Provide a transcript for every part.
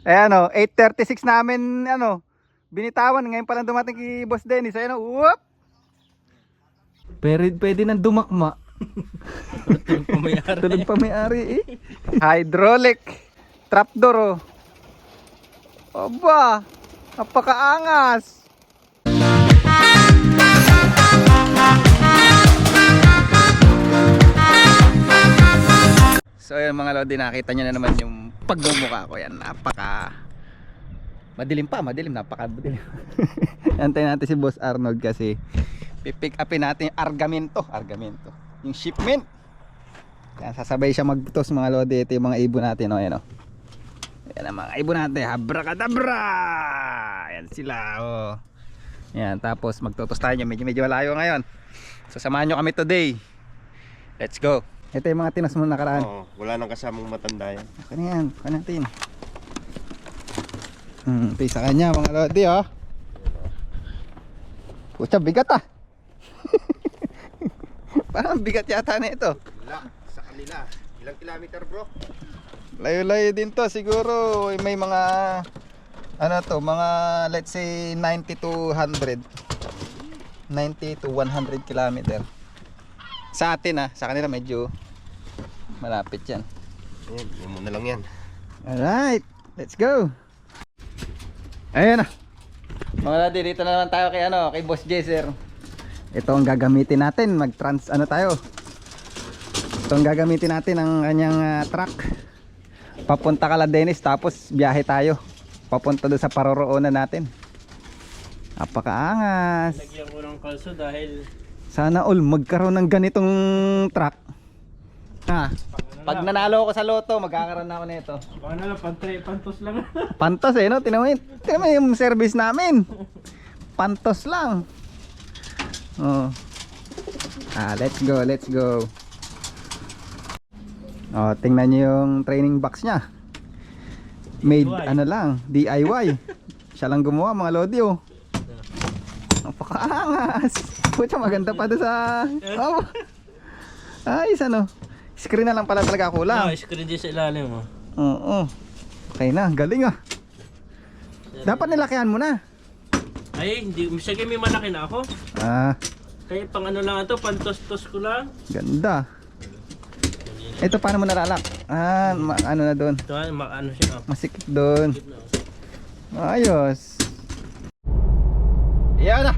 Ayan o, 8:36 namin binitawan. Ngayon pa lang dumating kay Boss Dennis. Ayan o, whoop! Pero pwede nang dumakma. Tulog pa may-ari. Tulog pa may-ari eh. Hydraulic trapdoor oh. Aba, napakaangas. So ayun mga lodi, nakita nyo na naman yung pagmumukha ko. Yan, madilim, napakadilim. Antayin natin si Boss Arnold kasi pipick upin natin yung argamento. Yung shipment. Yan, sasabay siya magtos mga lodi. Ito yung mga ibon natin oh, yan oh. Yan ang mga ibon natin, abracadabra. Yan sila oh. Yan, tapos magtutos tayo, medyo malayo ngayon. So samahan nyo kami today. Let's go. Ito yung mga tinas mo nakaraan. Oo, wala nang kasamang matanda yan. Ako na yan, baka natin. Ito yung sa kanya mga lodi oh. Pucha, bigat ah. Parang bigat yata na ito. Wala, sa kanila. Ilang kilometer bro? Layo-layo din to siguro. May mga mga let's say 90 to 100. 90 to 100 kilometer. Sa atin sa kanila medyo malapit yan. Ayan, yun muna lang yan. Alright, let's go. Ayan na. Mga lodi, dito na naman tayo kay Boss Jaser. Ito ang gagamitin natin, tayo. Ito ang gagamitin natin ang kanyang truck. Papunta Caladenis tapos biyahe tayo. Papunta doon sa paroroonan natin. Napakaangas. Lagyan ko ng kalso dahil Sana all magkaroon ng ganitong truck. Pag nanalo ako sa loto, magkakaroon na ako nito. baka na lang pantos lang. Pantos no? Tingnan mo yung service namin. Pantos lang. Oh. Let's go. Oh, tingnan niyo yung training box niya. Made DIY. DIY. Siya lang gumawa mga lodi oh. Napakaangas. Pucha, maganda pa doon sa ayos screen na lang pala talaga kulang. Screen din sa ilalim mo. Oo. Okay na, galing ah. Dapat nilakihan mo na. Ay, hindi. Sige, may malaki na ako. Kaya pang ano lang ito, pantos-tos ko lang. Ganda. Ito paano mo nalalak? Ano na doon? Ito, ano siya. Masikip doon. Ayos. Yan na.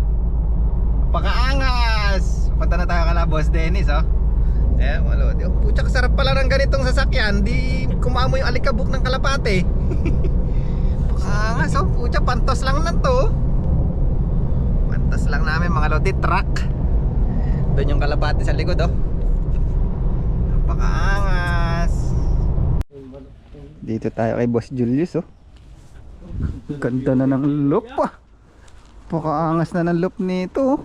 Pakaangas. Punta na tayo kala Boss Dennis oh. Malo. Pucha, sarap pala ng ganitong sasakyan. Di kumamo yung alikabok ng kalapate. Pakaangas oh. Pucha, pantos lang na to. Pantos lang namin mga lodi, truck. Doon yung kalapate sa likod oh. Pakaangas. Dito tayo kay Boss Julius oh. Ganda na ng loop ah. Pakaangas na ng loop nito oh.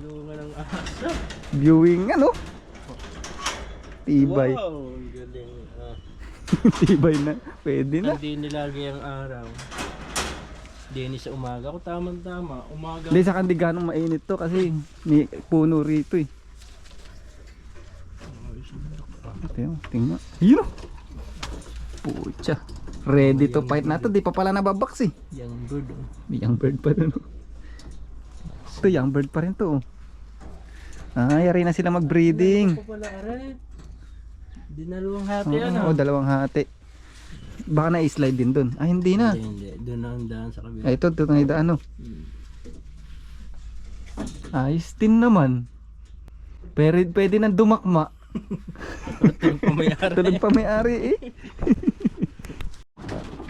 Viewing tibay. Wow, galing. Tibay na, pwede na. Hindi nilagay ang araw. Dennis sa umaga ko, tama. Umaga. Hindi sa kandi ganong mainit to kasi may puno rito eh. Tingnan. Yun oh. Pucha. Ready to fight na to. Di pa pala nababaks eh. Young bird. Young bird pa dun oh. Ito young bird pa rin to oh. Yari na sila mag-breeding. Ano pa pala, aray? Dinalawang hati Oo, dalawang hati. Baka na-slide din dun. Hindi na. Hindi. Doon ang daan sa kabila. Ito na yung daan oh. Ayos din naman. Pero pwede nang dumakma. Tulog pa may-ari. Tulog pa may-ari eh.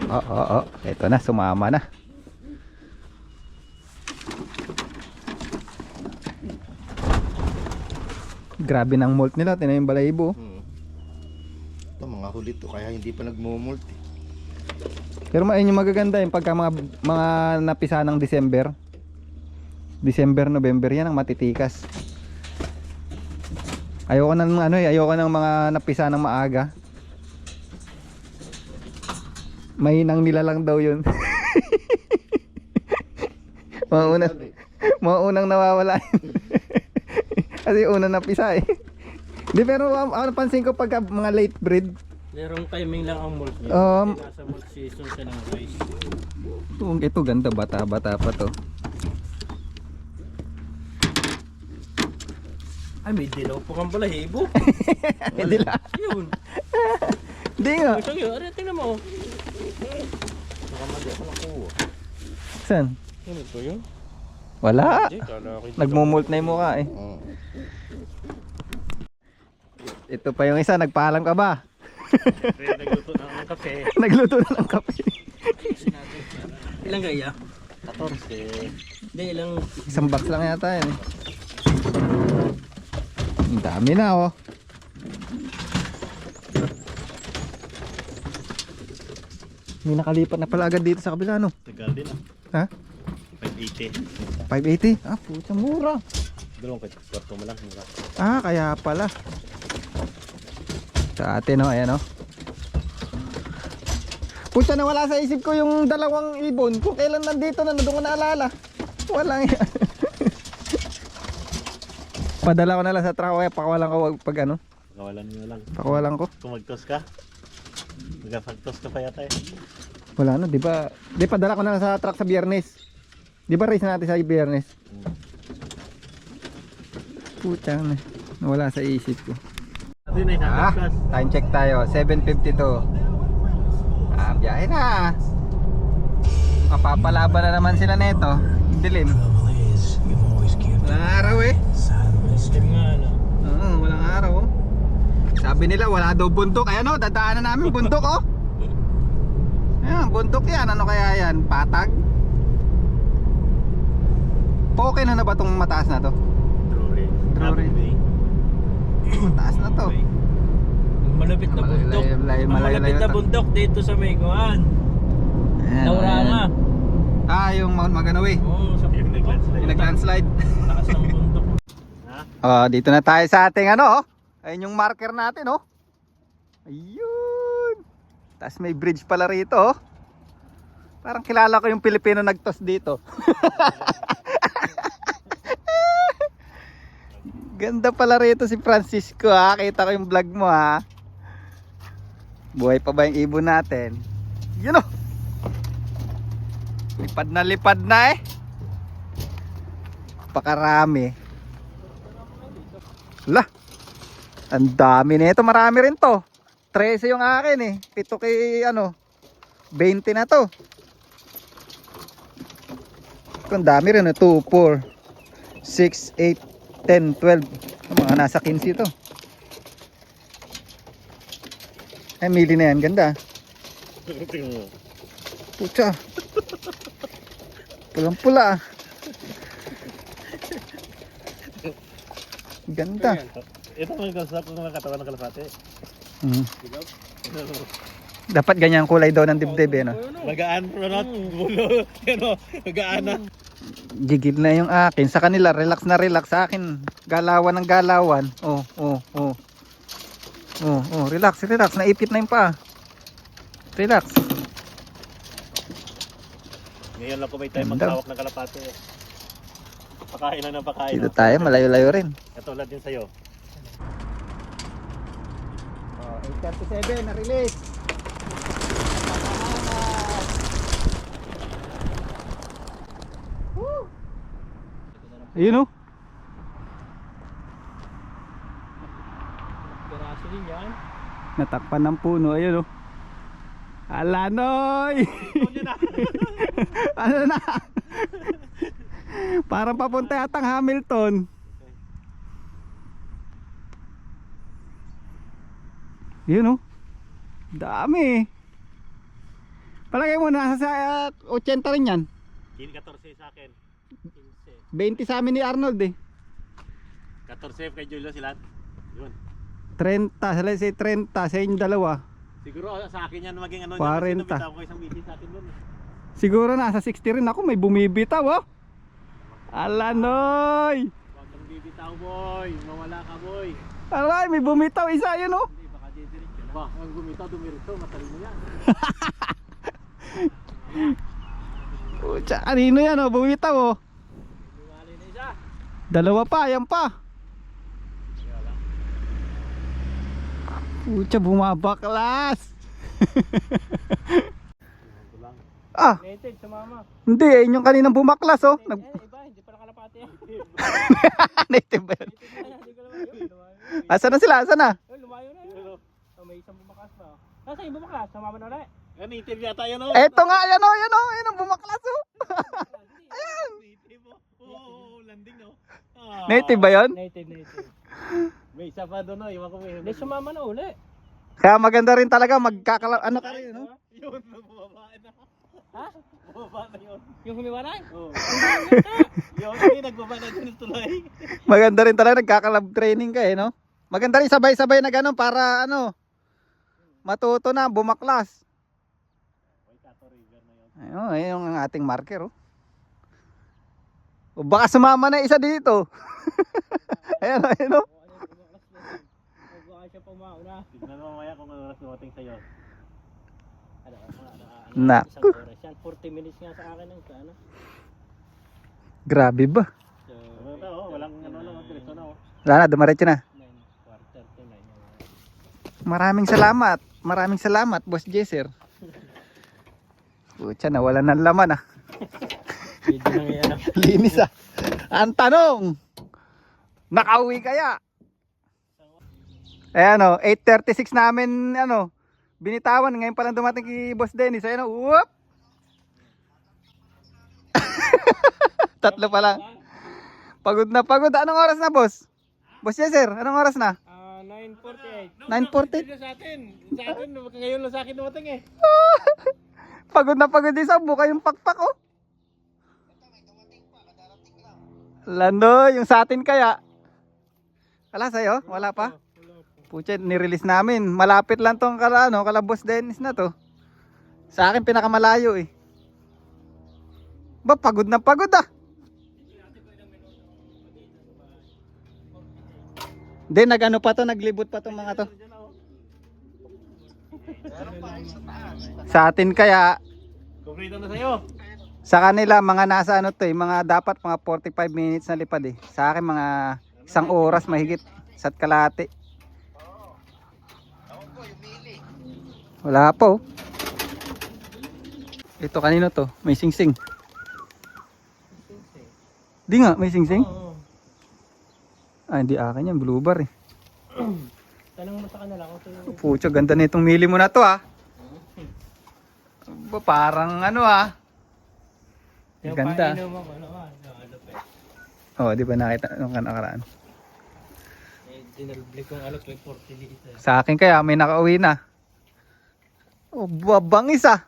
Oo. Ito na, sumama na. Grabe ng molt nila. Tingnan yung balahibo. Ito mga huli to, kaya hindi pa nagmumult eh. Pero ayun yung magaganda yung pagka mga napisa ng December, November yan ang matitikas. Ayoko ng mga napisa ng maaga. Mahinang nila lang daw yun. mga unang nawawala. Kasi unang napisa eh. Di, pero napansin ko pagka mga late breed, Merong timing lang ang molt niya. Kasi nasa molt season siya ng rice. Ito ganda, bata-bata pa to. Ay, may dilaw po kang balahibo. Hindi lang. Yun. Hindi nga. Ito yun. Aray, tingnan mo. Nakamali ako nakuha. Saan? Ano ito yun? Wala. Hindi, kala ko ito. Nagmumult na yung mukha eh. Ito pa yung isa, nagpaalam ka ba? Nagluto na ng kape. Nagluto na ng kape. Ilang gaya? 14. Hindi, ilang... Isang box lang yata yan eh. Ang dami na oh. May nakalipat na pala agad dito sa kabila no? Tagal din Ha? 580. 580? Ah, puta mura. Dalawang kwarto mo lang. Mura. Ah, kaya pala. Sa atin oh, ayan oh. Puta, nawala sa isip ko yung 2 ibon. Kung kailan nandito na, doon ko naalala. Wala yan. Padala ko na lang sa truck, kaya pakawalan ko pag ano. Pakawalan mo lang. Pakawalan ko. Kung mag-toss ka. Magpag-toss ka pa yata eh. Wala na, di ba? Di padala ko na lang sa truck sa Biyernes. Di ba race natin sa Biyernes? Puta na. Nawala sa isip ko. Ah, time check tayo. 7:52. Ah, biyahe na. Mapapalaban na naman sila neto. Dilim. Walang araw eh. Steam nga, ano? Oo, walang araw. Sabi nila wala daw bundok. Ayan o, dadaanan namin bundok oh. Ayan, bundok yan. Ano kaya yan? Patag? Okay na ba itong mataas na to? Drury. Mataas na to. Malapit na bundok. Malapit na bundok dito sa Megoan. Nauranga. Ah, yung Mount Maganawi. Oo, sa Yung nag-landslide. Yung nag-landslide. taas ng bundok. Dito na tayo sa ating ano oh. Ayun yung marker natin oh. Ayun. Tapos may bridge pala rito oh. Parang kilala ko yung Pilipino nagtos dito. Ganda pala rito si Francisco ha. Kita ko yung vlog mo ha. Buhay pa ba yung ibon natin? Yun oh. Lipad na eh. Pakarami. Lah. Ang dami nito, marami rin to. 13 yung akin eh. 7 kay ano. 20 na to. Ang dami rin, 2, 4, 6, 8, 10, 12. Mga nasa 15 to. Ay, mili na yan, ganda. Pucha. Pulang pula. Ganda. Ito ang nagkasak ng mga katawan ng kalapate. Dapat ganyan kulay daw ng dibdib eh, no? Magaan, Ronot. Bulo. Magaan na. Gigil na yung akin. Sa kanila, relax na relax. Sa akin, galawan ng galawan. Oh. Relax. Naipit na yung pa. Relax. Ngayon lang ko may time Ganda. maghawak ng kalapate. Pakain lang ng pakain. Dito tayo, malayo-layo rin. Katulad din sa'yo. 8:37 na release. Ayun oh. Piraso din yan. Natakpan ng puno, ayun oh. Alanoy! Ano na? Parang papunta yatang Hamilton. Yun oh. Dami. Palagay mo nasa sa 80 rin yan. 14 sa akin. 20 sa amin ni Arnold eh. 14 kay Julio sila. Yun. 30, sila say 30 sa inyong dalawa. Siguro sa akin yan maging ano. 40. Nabitaw ko isang meeting sa atin doon. Siguro nasa 60 rin ako, may bumibitaw oh. Alanoy! Huwag kang bibitaw boy. Mawala ka boy. Aray, may bumitaw isa yun oh. Hindi baka didiretso na. Ba, ang bumitaw dumiretso. Matalino yan. Pucha, kanino yan oh, bumitaw oh. Bumali na isa. Dalawa pa, yan pa. Pucha, bumabaklas. Ah, Native, sumama. hindi. Yun yung kaninang bumaklas, oh. Eh, iba, hindi pa nakalapati yan. Native ba yun? Hindi ko lumayo. Lumayo. Asan na sila? Asan na? Lumayo na yun. Oh, may isang bumakas pa. Nasa yung bumakas? Sumama na ulit. Native yata yan oh. Eto nga, yan oh, yan oh. Yan ang bumaklas, oh. Native oh. Oh, landing oh. Native ba yun? Native. May isa pa doon oh. Iwan ko may. Hindi, sumama na uli. Kaya maganda rin talaga ano ka rin, no? Yun, bumaba na. Ha? Bumaba na yun. Yung humiwalay? Oh. Yun, hindi nagbaba na dun tuloy. Maganda rin talaga nagkakalab training ka eh, no? Maganda rin sabay-sabay na gano'n para ano, matuto na, bumaklas. Ayun, ayun yung ating marker, oh. O baka sumama na isa dito. Ayun, ayun, oh. Baka siya pumauna. Tignan mo mamaya kung ano oras dumating sa'yo. Naku. Isang oras yan. 40 minutes nga sa akin ang ano. Grabe ba? So, Ano na oh, walang ano lang, diretso na oh. Wala na, dumaretso na. 9:45 to 9. Maraming salamat. Maraming salamat, Boss Jesser. Pucha, nawalan ng laman ah. Hindi lang yan. Linis ah. Ang tanong, nakauwi kaya? Ayan o, 8:36 namin ano, binitawan. Ngayon pa lang dumating kay Boss Dennis. Ayan o, whoop! Tatlo pa lang. Pagod na pagod. Anong oras na, Boss? Boss Jesser, anong oras na? 9:48. 9:40? Sa atin, ngayon lang sa akin dumating eh. Pagod na pagod din sa buka yung pakpak oh. Lando, yung sa atin kaya. Wala sa'yo? Wala pa? Pucha, nirelease namin. Malapit lang tong kala Boss Dennis na to. Sa akin pinakamalayo eh. Ba, pagod na pagod ah. Hindi, nag-ano pa to, naglibot pa tong mga to. Sa atin kaya, Kumplito na sa'yo. sa kanila mga nasa ano to eh, mga dapat mga 45 minutes na lipad eh. Sa akin mga 1 oras mahigit sa kalahati. Wala pa oh. Ito kanino to? May singsing. Di nga, may singsing. Oo. Ah, hindi akin yan, blue bar eh. Tanong mo sa kanila kung sino. Pucha, ganda na itong mili mo na to ah. Ba, parang ano ah. Yung Ganda. painom ako, ano pa. Oh, di ba nakita nung nakaraan? Dinalblik kong alok may 40 liters. Sa akin kaya may nakauwi na. Oh, babangis ah.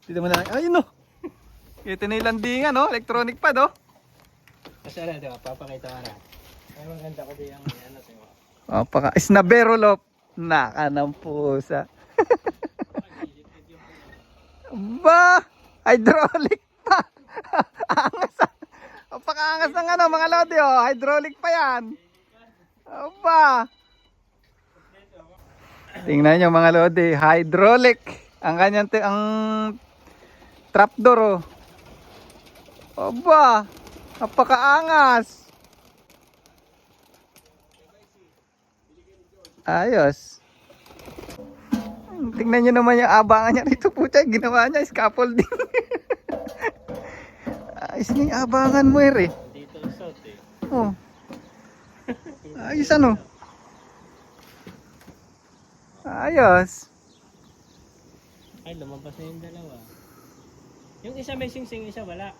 Dito mo na. Ayun oh. Ito na yung landingan oh, electronic pad oh. Kasi ano, diba, papakita ko na. Ay, maganda ko din yung ano, diba? Oh, paka Snaberolop. Naka ng pusa. Ba, hydraulic pa. Angas ah. Pakaangas ng ano mga lodi oh, hydraulic pa yan. Aba. Tingnan nyo mga lodi, hydraulic. Ang kanyang ang trapdoor oh. Aba, napakaangas. Ayos. Tingnan nyo naman yung abangan niya rito pucha, ginawa niya scaffolding. Ayos nga yung abangan mo eh. Dito ang south eh. Oh. Ayos ano? Ayos. Ay, lumabas na yung dalawa. Yung isa may sing-sing, isa wala.